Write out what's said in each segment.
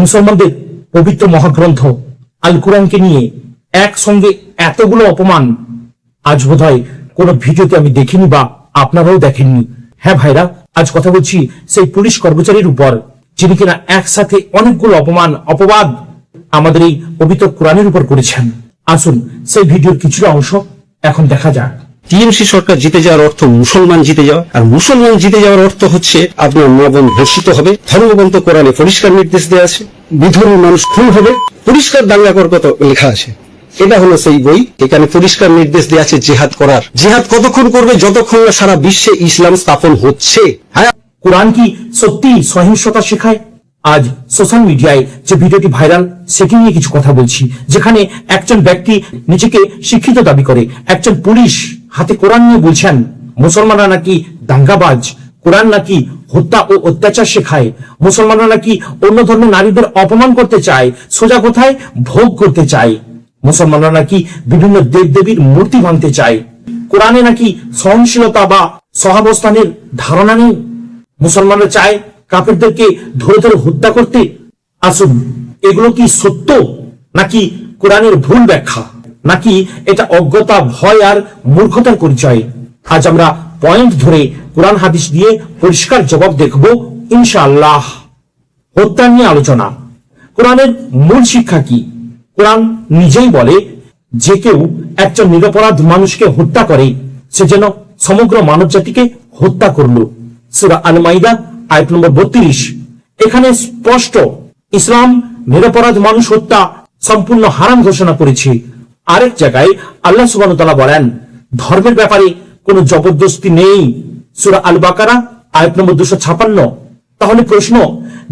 মুসলমানদের পবিত্র মহাগ্রন্থ আল কোরআনকে নিয়ে একসঙ্গে এতগুলো অপমান আজ বোধহয় কোনো ভিডিওতে আমি দেখিনি বা আপনারাও দেখেননি। হ্যাঁ ভাইরা, আজ কথা বলছি সেই পুলিশ কর্মচারীর উপর যিনি কিনা একসাথে অনেকগুলো অপবাদ আমাদের এই পবিত্র কোরআনের উপর করেছেন। আসুন সেই ভিডিওর কিছুটা অংশ এখন দেখা যাক। টিএমসি সরকার জিতে যাওয়ার অর্থ মুসলমান জিতে যাওয়া, আর মুসলমান জিতে যাওয়ার অর্থ হচ্ছে আপনার মা বোন ধর্ষিত হবে। ধর্মগ্রন্থ কোরআনে পরিষ্কার নির্দেশ দেওয়া আছে, বিধর্মী মানুষ খুন হবে, পরিষ্কার দাঙ্গা করকত লেখা আছে। এটা হলো সেই বই, এখানে পরিষ্কার নির্দেশ দেওয়া আছে জিহাদ করার। জিহাদ কতক্ষণ করবে? যতক্ষণ না সারা বিশ্বে ইসলাম স্থাপন হচ্ছে। হ্যাঁ, কোরআন কি সত্যি সহিংসতা শেখায়? আজ সোশ্যাল মিডিয়ায় যে ভিডিওটি ভাইরাল সেটি নিয়ে কিছু কথা বলছি, যেখানে একজন ব্যক্তি নিজেকে শিক্ষিত দাবি করে, একজন পুলিশ হাতে কোরআন নিয়ে বলছেন মুসলমানরা নাকি দাঙ্গাবাজ, কোরআন নাকি হত্যা ও অত্যাচার শেখায়, মুসলমানরা নাকি অন্য ধর্মের নারীদের অপমান করতে চায়, সোজা কথায় ভোগ করতে চায়, মুসলমানরা নাকি বিভিন্ন দেবদেবীর মূর্তি ভাঙতে চায়, কোরআনে নাকি সহনশীলতা বা সহাবস্থানের ধারণা নেই, মুসলমানরা চায় কাফেরদেরকে ধরে ধরে হত্যা করতে। আসুন, এগুলো কি সত্য নাকি কোরআনের ভুল ব্যাখ্যা, নাকি এটা অজ্ঞতা, ভয় আর মূর্খতার পরিচয়? আজ আমরা পয়েন্ট ধরে কোরআন হাদিস দিয়ে পরিষ্কার জবাব দেখব ইনশাআল্লাহ। হত্যা নিয়ে আলোচনা। কোরআনের মূল শিক্ষা কি? কোরআন নিজেই বলে যে কেউ একজন নিরপরাধ মানুষকে হত্যা করে সে যেন সমগ্র মানব জাতিকে হত্যা করলো। সূরা আল মাইদা আয়াত নম্বর 32। এখানে স্পষ্ট ইসলাম নিরপরাধ মানুষ হত্যা সম্পূর্ণ হারাম ঘোষণা করেছে। আরেক জায়গায় আল্লাহ সুবহানাহু ওয়া তাআলা বলেন ধর্মের ব্যাপারে কোনো জবরদস্তি নেই। সূরা আল বাকারা আয়াত নম্বর 256। তাহলে প্রশ্ন,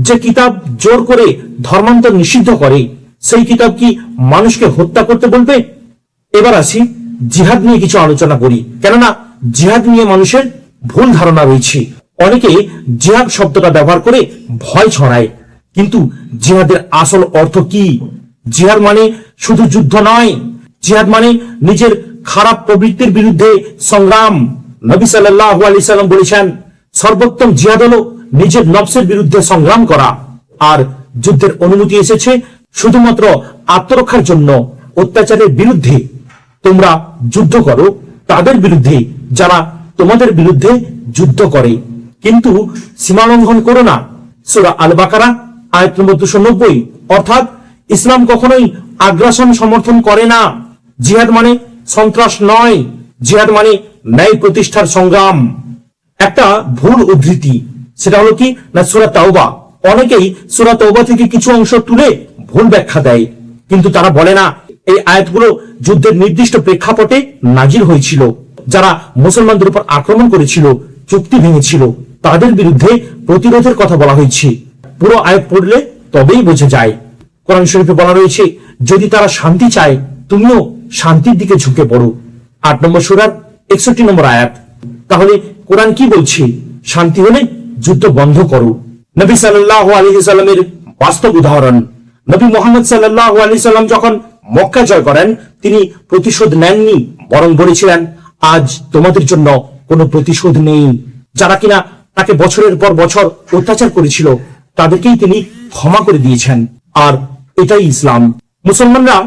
যে কিতাব জোর করে ধর্মান্তর নিষিদ্ধ করে সেই কিতাব কি মানুষকে হত্যা করতে বলবে? এবার আসি জিহাদ নিয়ে কিছু আলোচনা করি, কেননা জিহাদ নিয়ে মানুষের ভুল ধারণা রয়েছে। অনেকে জিহাদ শব্দটা ব্যবহার করে ভয় ছড়ায়, কিন্তু জিহাদের আসল অর্থ কি? জিহাদ মানে শুধু যুদ্ধ নয়, জিহাদ মানে নিজের খারাপ প্রবৃত্তির বিরুদ্ধে সংগ্রাম। নবী সাল্লাল্লাহু আলাইহি সাল্লাম বলেছেন সর্বোত্তম জিহাদ হলো নিজের নফসের বিরুদ্ধে সংগ্রাম করা। আর যুদ্ধের অনুমতি এসেছে শুধুমাত্র আত্মরক্ষার জন্য। অত্যাচারের বিরুদ্ধে তোমরা যুদ্ধ করো তাদের বিরুদ্ধে যারা তোমাদের বিরুদ্ধে যুদ্ধ করে, কিন্তু সীমা লঙ্ঘন করো না। সূরা আল বাকারা আয়াত নম্বর 290। অর্থাৎ ইসলাম কখনোই আগ্রাসন সমর্থন করে না। জিহাদ মানে সন্ত্রাস নয়, জিহাদ মানে ন্যায় প্রতিষ্ঠার সংগ্রাম। একটা ভুল উদ্ধৃতি, সেটা হলো কি না সূরা তাওবা। অনেকেই সূরা তাওবা থেকে কিছু অংশ তুলে ভুল ব্যাখ্যা দেয়, কিন্তু তারা বলে না এই আয়াতগুলো যুদ্ধের নির্দিষ্ট প্রেক্ষাপটে নাজিল হয়েছিল। যারা মুসলমানদের উপর আক্রমণ করেছিল, চুক্তি ভেঙেছিল, তাদের বিরুদ্ধে প্রতিরোধের কথা বলা হয়েছে। পুরো আয়াত পড়লে তবেই বোঝা যায়। কোরআন শরীফে বলা রয়েছে যদি তারা শান্তি চায় তুমিও শান্তির দিকে ঝুঁকে পড়ো। 8 নম্বর সূরার 61 নম্বর আয়াত। তাহলে কোরআন কি বলছে? শান্তি হলে যুদ্ধ বন্ধ করো। নবী সাল্লাল্লাহু আলাইহি সাল্লামের বাস্তব উদাহরণ। নবী মুহাম্মদ সাল্লাল্লাহু আলাইহি সাল্লাম যখন মক্কা জয় করেন তিনি প্রতিশোধ নেননি, বরং বলেছিলেন আজ তোমাদের জন্য কোনো প্রতিশোধ নেই। যারা কিনা তাকে বছরের পর বছর অত্যাচার করেছিল তাদেরকেই তিনি ক্ষমা করে দিয়েছেন। আর এটাই ইসলাম। মুসলমানরা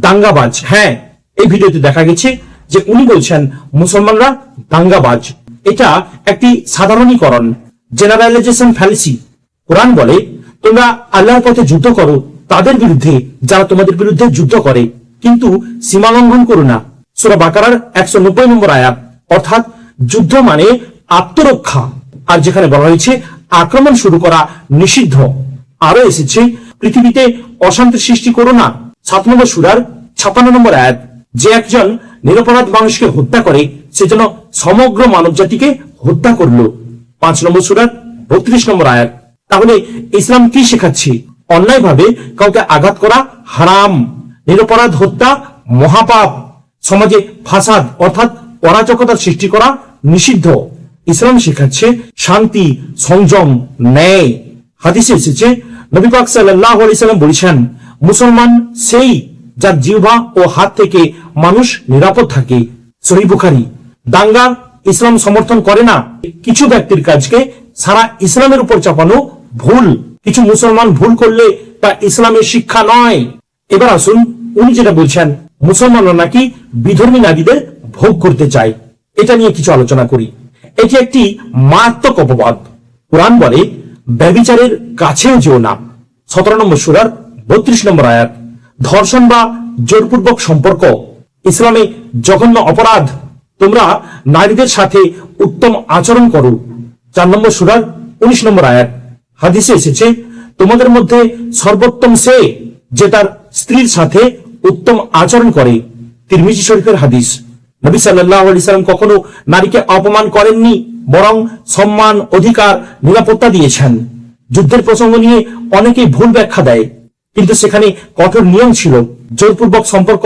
দাঙ্গাবাজ। হ্যাঁ, এই ভিডিওতে দেখা গেছে যে উনি বলছেন মুসলমানরা দাঙ্গাবাজ। এটা একটি সাধারণীকরণ, জেনারেলাইজেশন ফ্যালাসি। কোরআন বলে তোমরা আল্লাহর পথে যুদ্ধ করো তাদের বিরুদ্ধে যারা তোমাদের বিরুদ্ধে যুদ্ধ করে, কিন্তু সীমা লঙ্ঘন করো না। সূরা বাকারার 190 নম্বর আয়াত। অর্থাৎ যুদ্ধ মানে আত্মরক্ষা। আর যেখানে বলা হয়েছে আক্রমণ শুরু করা নিষিদ্ধ। আরো এসেছে পৃথিবীতে অশান্তি সৃষ্টি করো না। 7 নম্বর সূরার 56 নম্বর আয়াত। যে একজন নিরপরাধ মানুষকে হত্যা করে সে যেন সমগ্র মানব জাতিকে হত্যা করলো। 5 নম্বর সূরার 32 নম্বর আয়াত। তাহলে ইসলাম কি শেখাচ্ছে? অন্যায়ভাবে কাউকে আঘাত করা হারাম, নিরপরাধ হত্যা মহাপাপ, সমাজে ফাসাদ অর্থাৎ অরাজকতার সৃষ্টি করা নিষিদ্ধ। ইসলাম শেখাচ্ছে শান্তি, সংযম, ন্যায়। হাদিসে এসেছে নবী পাক সাল্লাল্লাহু আলাইহি সাল্লাম বলেছেন মুসলমান সেই যার জিহ্বা ও হাত থেকে মানুষ নিরাপদ থাকে। সহিহ বুখারী। দাঙ্গা ইসলাম সমর্থন করে না। কিছু ব্যক্তির কাজকে সারা ইসলামের উপর চাপানো ভুল। কিছু মুসলমান ভুল করলে তা ইসলামের শিক্ষা নয়। এবার আসুন, উনি যেটা বলছেন মুসলমানরা নাকি বিধর্মী নারীদের ভোগ করতে চায়, এটা নিয়ে কিছু আলোচনা করি। এটি একটি মারাত্মক অপবাদ। কোরআন বলে ব্যভিচারের কাছেও যেও না। 17 নম্বর সূরার 32 নম্বর আয়াত। ধর্ষণ বা জোরপূর্বক সম্পর্ক ইসলামে জঘন্য অপরাধ। তোমরা নারীদের সাথে উত্তম আচরণ করো। 4 নম্বর সূরার 19 নম্বর আয়াত। হাদিসে এসেছে, তোমাদের মধ্যে সর্বোত্তম সে যে তার স্ত্রীর সাথে উত্তম আচরণ করে। তিরমিজি শরীফের হাদিস। নবী সাল্লাল্লাহু আলাইহি সাল্লাম কখনো নারীকে অপমান করেননি, বরং সম্মান, অধিকার, নিরাপত্তা দিয়েছেন। যুদ্ধের প্রসঙ্গ নিয়ে অনেকেই ভুল ব্যাখ্যা দেয়, কিন্তু সেখানে কঠোর নিয়ম ছিল। জোরপূর্বক সম্পর্ক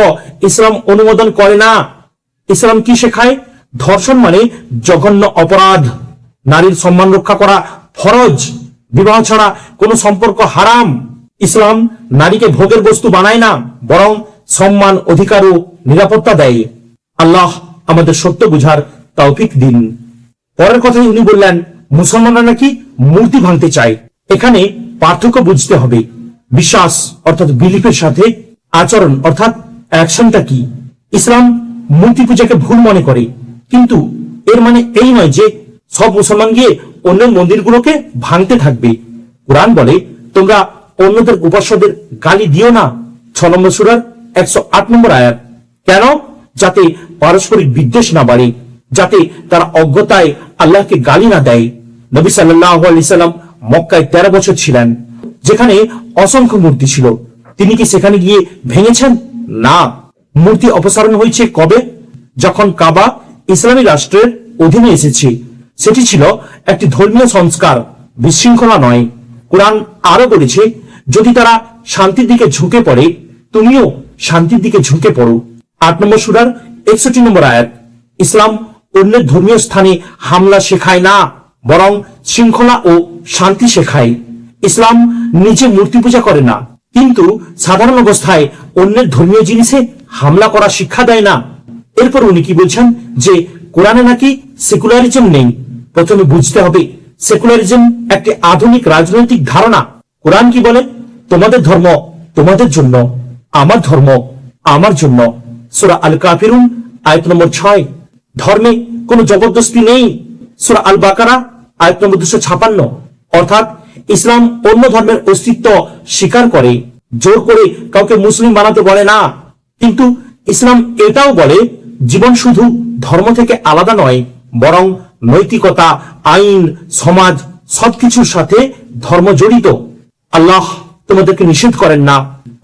ইসলাম অনুমোদন করে না। ইসলাম কি শেখায়? ধর্ষণ মানে জঘন্য অপরাধ। নারীর সম্মান রক্ষা করা ফরজ। বিবাহ ছাড়া কোনো সম্পর্ক হারাম। ইসলাম নারীকে ভোগের বস্তু বানায় না, বরং সম্মান, অধিকার ও নিরাপত্তা দেয়। আল্লাহ আমাদের সত্য বুঝার তৌফিক দিন। পরের কথায় উনি বললেন, মুসলমানরা নাকি মূর্তি ভাঙতে চায়। এখানে পার্থক্য বুঝতে হবে। বিশ্বাস অর্থাৎ বিলিফের সাথে আচরণ অর্থাৎ অ্যাকশনটা কি। ইসলাম মূর্তি পূজাকে ভুল মনে করে, কিন্তু এর মানে এই নয় যে সব মুসলমান গিয়ে অন্য মন্দিরগুলোকে ভাঙতে থাকবে। কোরআন বলে, তোমরা অন্যদের উপাস্যদের গালি দিও না। 6 নম্বর সূরার 108 নম্বর আয়াত। কেন? যাতে পারস্পরিক বিদ্বেষ না বাড়ে, যাতে তারা অজ্ঞতায় আল্লাহকে গালি না দেয়। নবী সাল্লাল্লাহু আলাইহি সাল্লাম মক্কায় 13 বছর ছিলেন, যেখানে অসংখ্য মূর্তি ছিল। তিনি কি সেখানে গিয়ে ভেঙেছেন? না। মূর্তি অপসারণ হয়েছে কবে? যখন কাবা ইসলামী রাষ্ট্রের অধীনে এসেছে। সেটি ছিল একটি ধর্মীয় সংস্কার, বিশৃঙ্খলা নয়। কোরআন আরো বলেছে, যদি তারা শান্তির দিকে ঝুঁকে পড়ে, তুমিও শান্তির দিকে ঝুঁকে পড়ো। 8 নম্বর সূরার 61 নম্বর আয়াত। ইসলাম অন্যের ধর্মীয় স্থানে হামলা শেখায় না, বরং শৃঙ্খলা ও শান্তি শেখায়। ইসলাম নিজে মূর্তি পূজা করে না, কিন্তু সাধারণ অবস্থায় অন্যের ধর্মীয় জিনিসে হামলা করা শিক্ষা দেয় না। এরপর উনি কি বলছেন যে কোরআনে নাকি সেকুলারিজম নেই। প্রথমে বুঝতে হবে, সেকুলারিজম একটি আধুনিক রাজনৈতিক ধারণা। কোরআন কি বলে? তোমাদের ধর্ম তোমাদের জন্য, আমার ধর্ম আমার জন্য। সূরা আল কাফিরুন আয়াত নম্বর 6। ধর্মে কোনো জবরদস্তি নেই। সূরা আল বাকারা আয়াত নম্বর 256। অর্থাৎ ইসলাম অন্য ধর্মের অস্তিত্ব স্বীকার করে, জোর করে কাউকে মুসলিম বানাতে বলে না। কিন্তু ইসলাম এটাও বলে, জীবন শুধু ধর্ম থেকে আলাদা নয়, বরং নৈতিকতা, আইন, সমাজ সবকিছুর সাথে ধর্ম জড়িত। আল্লাহ তোমাদেরকে নিষেধ করেন না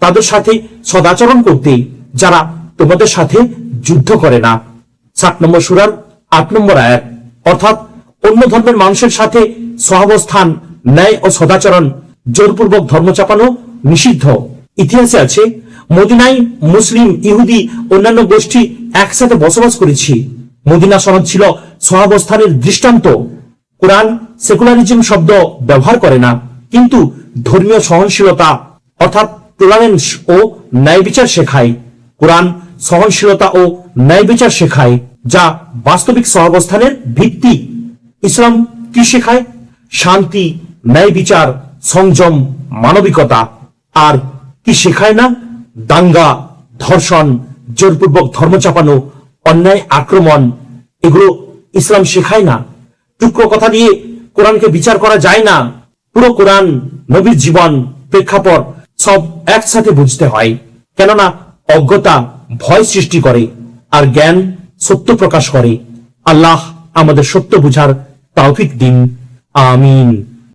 তাদের সাথে সদাচরণ করতে, যারা তোমাদের সাথে যুদ্ধ করে না। 7 নম্বর সূরার 8 নম্বর আয়াত। অর্থাৎ অন্য ধর্মের মানুষের সাথে সহাবস্থান, ন্যায় ও সদাচরণ, জোরপূর্বক ধর্ম চাপানো নিষিদ্ধ। ইতিহাসে আছে, মদিনায় মুসলিম, ইহুদি, অন্যান্য গোষ্ঠী একসাথে বসবাস করেছি। মদিনা সনদ ছিল সহাবস্থানের দৃষ্টান্ত। কোরআন সেকুলারিজম শব্দ ব্যবহার করে না, কিন্তু ধর্মীয় সহনশীলতা অর্থাৎ টলারেন্স ও ন্যায় বিচার শেখায়। কোরআন সহনশীলতা ও ন্যায় বিচার শেখায়, যা বাস্তবিক সহাবস্থানের ভিত্তি। ইসলাম কি শেখায়? শান্তি, ন্যায় বিচার, সংযম, মানবিকতা। আর কি শেখায় না? দাঙ্গা, ধর্ষণ, জোরপূর্বক ধর্ম চাপানো, অন্যায় আক্রমণ। এগুলো ইসলাম শেখায় না। টুকরো কথা দিয়ে কোরআনকে বিচার করা যায় না। পুরো কোরআন, নবীর জীবন, প্রেক্ষাপট সব একসাথে বুঝতে হয়। কেননা অজ্ঞতা ভয় সৃষ্টি করে, আর জ্ঞান সত্য প্রকাশ করে। আল্লাহ আমাদের সত্য বুঝার তৌফিক দিন। আমিন।